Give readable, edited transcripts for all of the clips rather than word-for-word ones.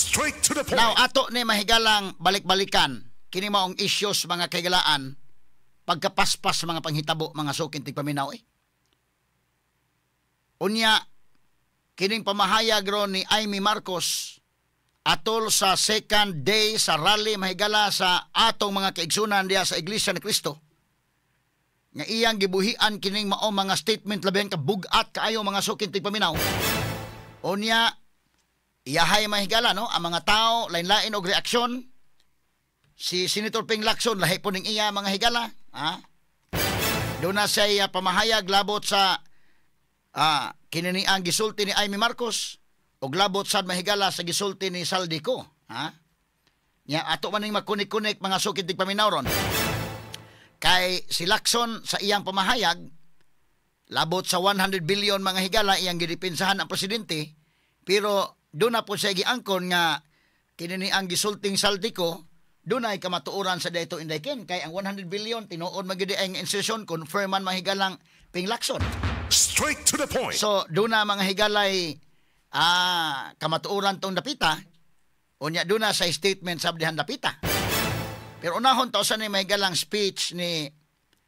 Straight to the point. Now, ato ni mahigalang balik-balikan kini maong issues mga kaigalaan pagkapaspas mga panghitabo mga sukin tigpaminaw Unya, kining pamahayag ron ni Amy Marcos atol sa second day sa rally mahigala sa atong mga kaigsunan diya sa Iglesia ni Cristo. Nga iyang gibuhian kining mao mga statement labihan ka bugat kaayo mga sukin tigpaminaw. Unya, iyahay mahigala no ang mga tao lain-lain og reaksyon. Si Senator Ping Lacson lahi po ning iya mga higala, doon na siya pamahayag labot sa kinini ang gisulti ni Amy Marcos og labot sad mahigala sa gisulti ni Saldico, Nya ato man ning makunik-kunik mga sukid tigpaminaw ron. Kay si Lacson sa iyang pamahayag labot sa 100 billion mga higala iyang gidipinsahan ang presidente, pero doon na po siya giangkon nga kinini ang gisulting Saldico doon ay kamatuoran sa dayto indayken kay ang 100 billion tinuod magidi ang insertion confirman mahigalang Ping Lacson. Straight to the point. So doon na mga higalay kamatuoran tong dapita unya doon na sa statement sa abdihan dapita. Pero unahon to sa ni mahigalang speech ni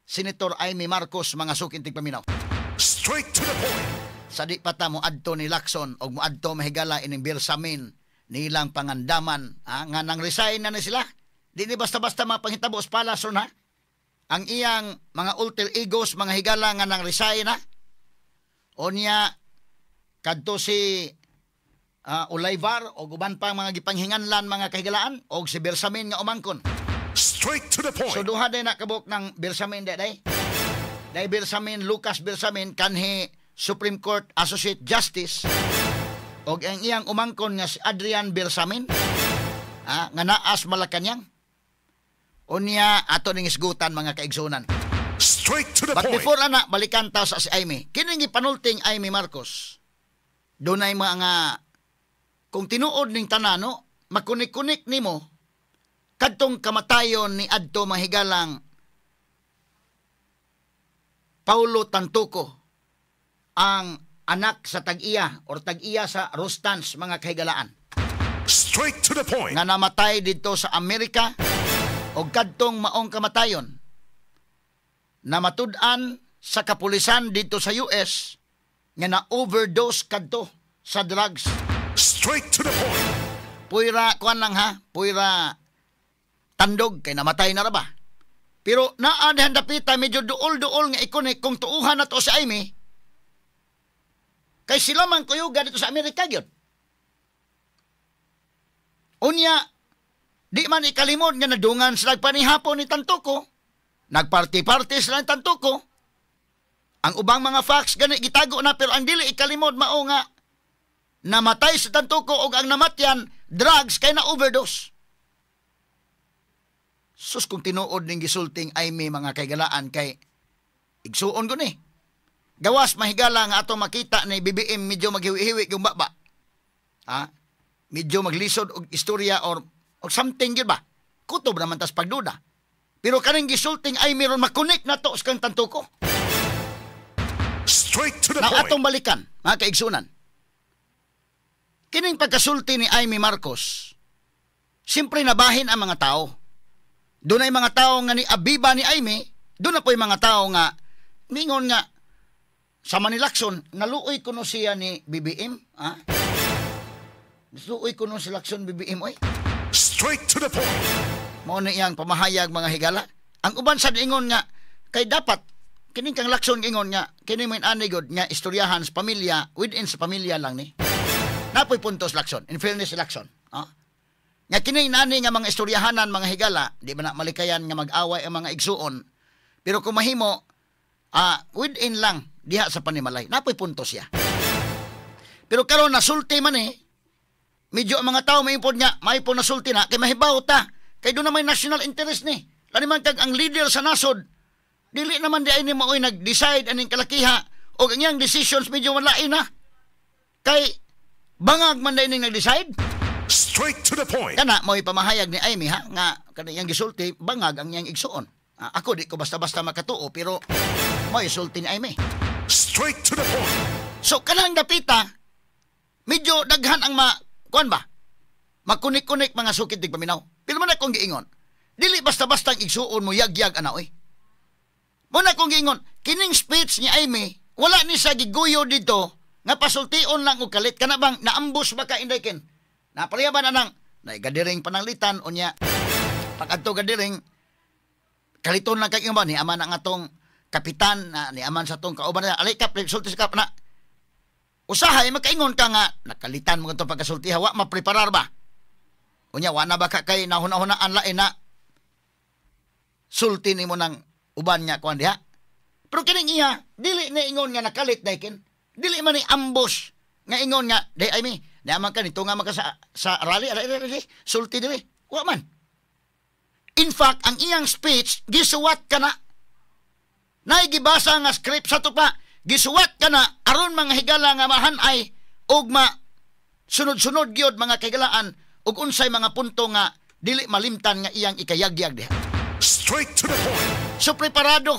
Senator Amy Marcos mga sukin tigpaminaw. Straight to the point. Sa di pata mo adto ni Lacson og mo adto mahigala ining birsamin nilang pangandaman nga nang resign na sila. Di ni basta-basta mga panghitabo sa palason ang iyang mga alter egos mga higala nga nang resign Onya kadto si Ulayvar o guban pa mga gipanghinganlan mga kahigalaan o si Bersamin nga umangkon. Straight to the point. So duha day nakabuk ng Bersamin day. Day Bersamin, Lucas Bersamin kanhi Supreme Court Associate Justice o ang iyang umangkon nga si Adrian Bersamin nga naas Malacañang. Unya ato ning isgutan mga kaigsunan. Straight to the But point. before ana balikan ta sa si Amy. Kining gipanulting Amy Marcos. Dunay mga kung tinuod ning tanano, makunik-kunik nimo kadtong kamatayon ni adto mahigalang Paulo Tantuco, ang anak sa tag-iya or tag-iya sa Rostans mga kahigalaan. Straight to the point. Nga namatay dito sa Amerika o kadtong maong kamatayon na matud-an sa kapulisan dito sa US nga na-overdose kadto sa drugs. Straight to the point. Puira, kuan lang puira tandog kay namatay na ra ba. Pero naadhan dapita medyo duol-duol nga ikonik kung tuuhan na to sa Amy. Kay sila man kuyuga dito sa Amerika gyud. Unya, di man ikalimod nga nadungan sila panihapon ni Tantuco. Nagparty-party sila ni Tantuco. Ang ubang mga facts gani gitago na pero ang dili ikalimod mao nga namatay sa Tantuco og ang namatyan drugs kay na overdose. Sus kung tinuod ning gisulting ay may mga kaigalaan kay igsuon ko ni. Gawas mahigala nga ato makita ni BBM medyo maghiwi-hiwi yung baba. Medyo maglisod og istorya or something yun ba? Kutob naman tas pagduda. Pero kaning gisulting ay meron makunik na to sa kang Tantuco. Straight to the Na point. atong balikan, mga kaigsunan. Kining pagkasulti ni Amy Marcos, siyempre nabahin ang mga tao. Doon ay mga tao nga ni Abiba ni Amy, doon na po yung mga tao nga, mingon nga, sa Manilakson, naluoy ko no siya ni BBM, Naluoy ko no si Lacson BBM, oy. Straight to the point. Mao na iyang pamahayag mga higala. Ang uban sad ingon nga kay dapat kining kang Lacson ingon nga kini mo anigod nga istoryahan sa pamilya within sa pamilya lang ni. Napoy puntos Lacson. In fairness si Lacson, nga kini nani nga mga istoryahanan mga higala, di ba na malikayan nga mag-away ang mga igsuon. Pero kung mahimo within lang diha sa panimalay. Napoy puntos siya. Pero karon nasulti man medyo ang mga tao may po nasulti na kay mahibaw ta. Kay doon naman national interest ni. Lani man kag ang leader sa nasod, dili naman di ay ni maoy nag-decide aning kalakiha o ang iyang decisions medyo malain na. Kay bangag man di ning nag-decide. Straight to the point. Kana mao'y pamahayag ni Amy nga kaniyang gisulti bangag ang iyang igsuon. Ako di ko basta-basta makatuo pero mao'y sulti ni Amy. Straight to the point. So kanang dapita medyo daghan ang kuan ba? Makunik-kunik mga sukit dig paminaw. Pero man akong giingon, dili basta-basta igsuon mo yag-yag ana oy. Muna kong giingon, kining speech ni Amy, wala ni sa giguyo dito nga pasultion lang og kalit kana bang naambus ba ka inday ken? Napareha ba na nang naigadiring pananglitan unya pag adto gadiring kaliton lang kay ba ni aman ang atong kapitan ni aman sa tong kauban na alay kap sulti sa kap na usahay makaingon ka nga nakalitan mo itong pagkasulti wa mapreparar ba unya wa na ba ka kay nahuna-hunaan lain na sulti nimo ng uban niya kuan diha pero kining iya dili na ingon nga nakalit daykin dili man ni ambush nga ingon nga day I mean naman ka nito nga maka sa rally sulti dili wa man in fact ang iyang speech gisuwat ka na naigibasa nga script sa tupa gisuwat ka na aron mga higala nga mahanay og sunod-sunod gyud mga kahigalaan ug unsay mga punto nga dili malimtan nga iyang ikayagyag diha. Straight to the point. So preparado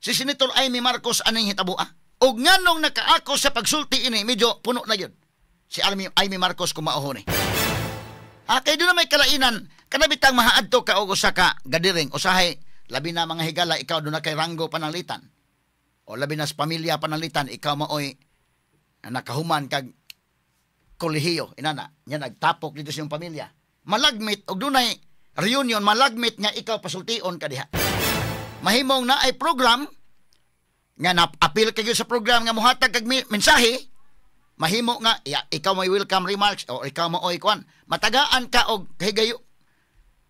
si Senator Amy Marcos aning hitabua. Og nganong nakaako sa pagsulti ini medyo puno na gyud. Si Amy Marcos kumaohon ni. Kay doon na may kalainan kanabitang mahaadto ka og usa ka gadiring usahay labi na mga higala ikaw doon na kay ranggo pananglitan. O labi na sa pamilya pananglitan ikaw maoy nakahuman kag kolehiyo inana nya nagtapok dito sa iyong pamilya. Malagmit og dunay reunion malagmit nga ikaw pasultion ka diha. Mahimong na ay program nga na-appeal kayo sa program nga mohatag kag mensahe. Mahimo nga ikaw may welcome remarks o ikaw maoy kwan matagaan ka og kahigayo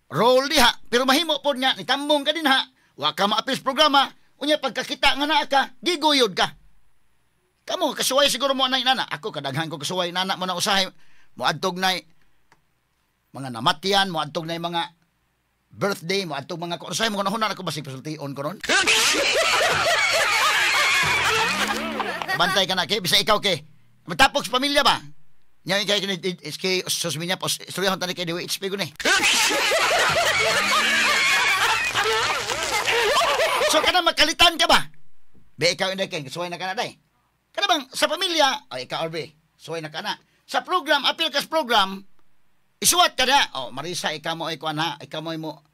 roll diha pero mahimo pod nga nitambong ka din ha wa ka ma-appeal sa programa unya pagkakita nga naa ka giguyod ka kamo kasuway siguro mo anay nana ako kadaghan ko kasuway nana mo na usahay mo adtog nay mga namatian mo adtog nay mga birthday mo adtog mga usahay mo kuno ako basig pasultion ko ron bantay ka na kay bisa ikaw kay matapok sa pamilya ba nya kay kay susminya pos istorya tani kay DWHP ko ni so kana makalitan ka ba be ikaw inday kay suway na kana day kana bang sa pamilya ay ikaw RB suway na kana sa program appeal kas program isuwat ka na Marisa ikaw mo ay kuan ha ikaw mo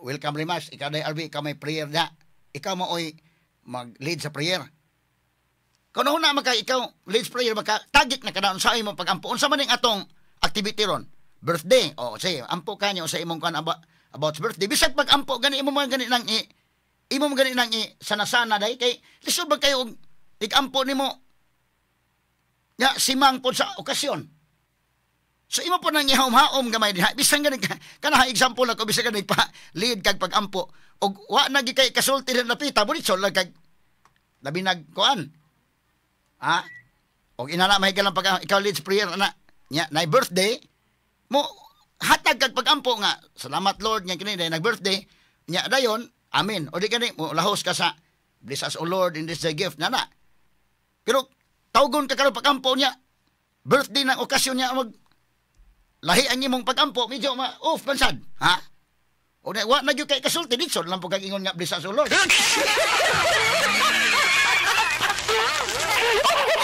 welcome remarks ikaw day RB ikaw may prayer na ikaw mo ay mag lead sa prayer kung na maka ikaw lead sa prayer maka tagik na kada unsa imong pagampo unsa man ning atong activity ron birthday say ampo kanyo sa imong kuan about birthday bisag pag ampo gani imo man gani nang imo man gani nang sana-sana day kay lisod ba kayo og igampo nimo nya simang pod sa okasyon so imo po nang ihom-haom gamay diha bisan gani kana example ako bisan gani pa lead kag pagampo og wa na gi kay kasulti na napita bunit lang kag labi nagkuan og inana mahigalang pag ikaw leads prayer na nya na birthday mo hatag kag pagampo nga salamat Lord nya kini day nag-birthday nya dayon amen o di kani mo lahos ka sa bless us O Lord in this day gift nana pero tawgon ka karon pagampo nya birthday na okasyon nya mag lahi ang imong pagampo medyo off pansad o na wa na gyud kay kasulti dito lang pag ingon nga bless us O Lord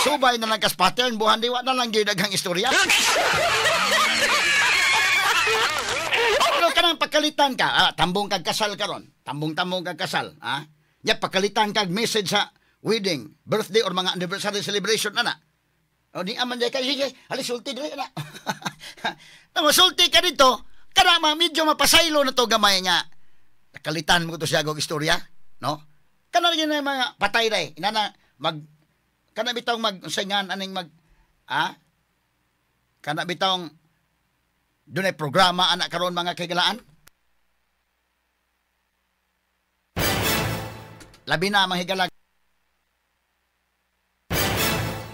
subay na lang kas pattern buhan di wa na lang gyud daghang istorya pero kanang pakalitan ka tambong kag kasal karon tambong kag kasal nya pakalitan kag message sa wedding birthday or mga anniversary celebration na o di aman day kay alis sulti dili na tamo sulti ka dito kana medyo mapasaylo na to gamay nga nakalitan mo to siya og istorya no kana rin na mga patay day inana mag kana bitawng mag-usayngan aning kana bitawng dunay programa anak karon mga kahigalaan labi na mga higala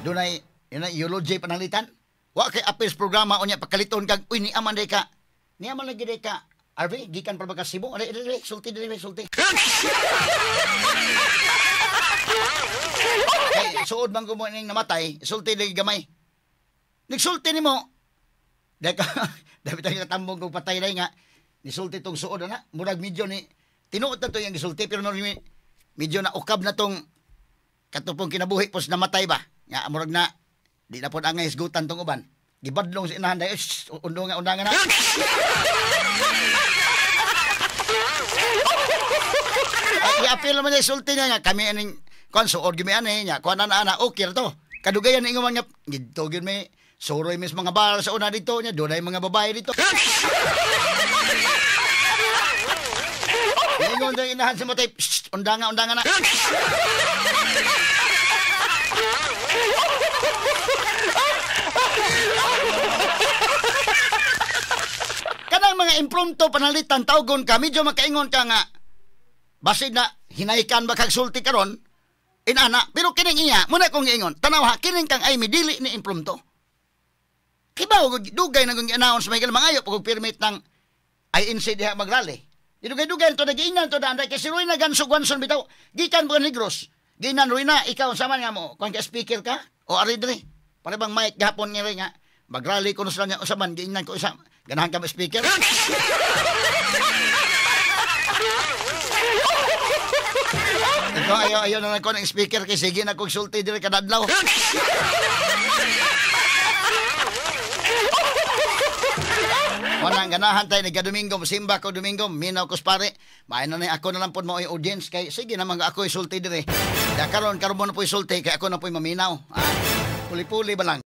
dunay eulogy pananglitan wa kay appeals programa unya pakaliton kag uy ni aman day ka lagi day ka RV gikan pa ba ka Cebu sulti hey, suod man ko mo ning namatay, sulti lagi gamay. Nagsulti nimo. Dapat ang tambong kong patay na nga. Nisulti tong suod na. Murag medyo ni tinuot na to yung gisulti pero medyo na ukab na tong katupong kinabuhi pos namatay ba. Nga murag na di na pod angay isgutan tong uban. gibadlong si inahan dayo, undangan na. I-appeal naman niya, sulti niya nga, kami aning, kuan, suod gimi ani niya, kuan ana okay ra to. Kadugayan ingon man nga, gito gyud may, suroy mis mga bar sa una dito niya, dunay mga babae dito. Ingon daw inahan si Motay, undangan na. Kanang mga impromptu panalitan tawgon ka, medyo makaingon ka nga, basid na hinaykan ba kag sulti karon inana, pero kining iya muna kong ingon tanaw ha, kining kang ay midili ni impromptu kibaw dugay na kong i-announce may mangayo pag permit ng INC diha magrally dugay to nagiingnan to daan kay si Ruina Gansog-Wanson bitaw gikan ba Negros ginan Ruina ikaw sama nga mo kung ka speaker ka o ari diri para bang mic gahapon nga nga magrally kuno sa nya usaban giingnan ko isa ganahan ka mo speaker. Ito, ayaw na ko ng speaker kay sige na kong sulti diri kadadlaw. Wanang ganahan tayo nagka-Domingo, simba ko Domingo, minaw ko pare. Maayno na ako na lang po mo yung audience kay sige naman ako sulti diri. Da karon mo na po sulti kay ako na po maminaw. Puli-puli ba lang.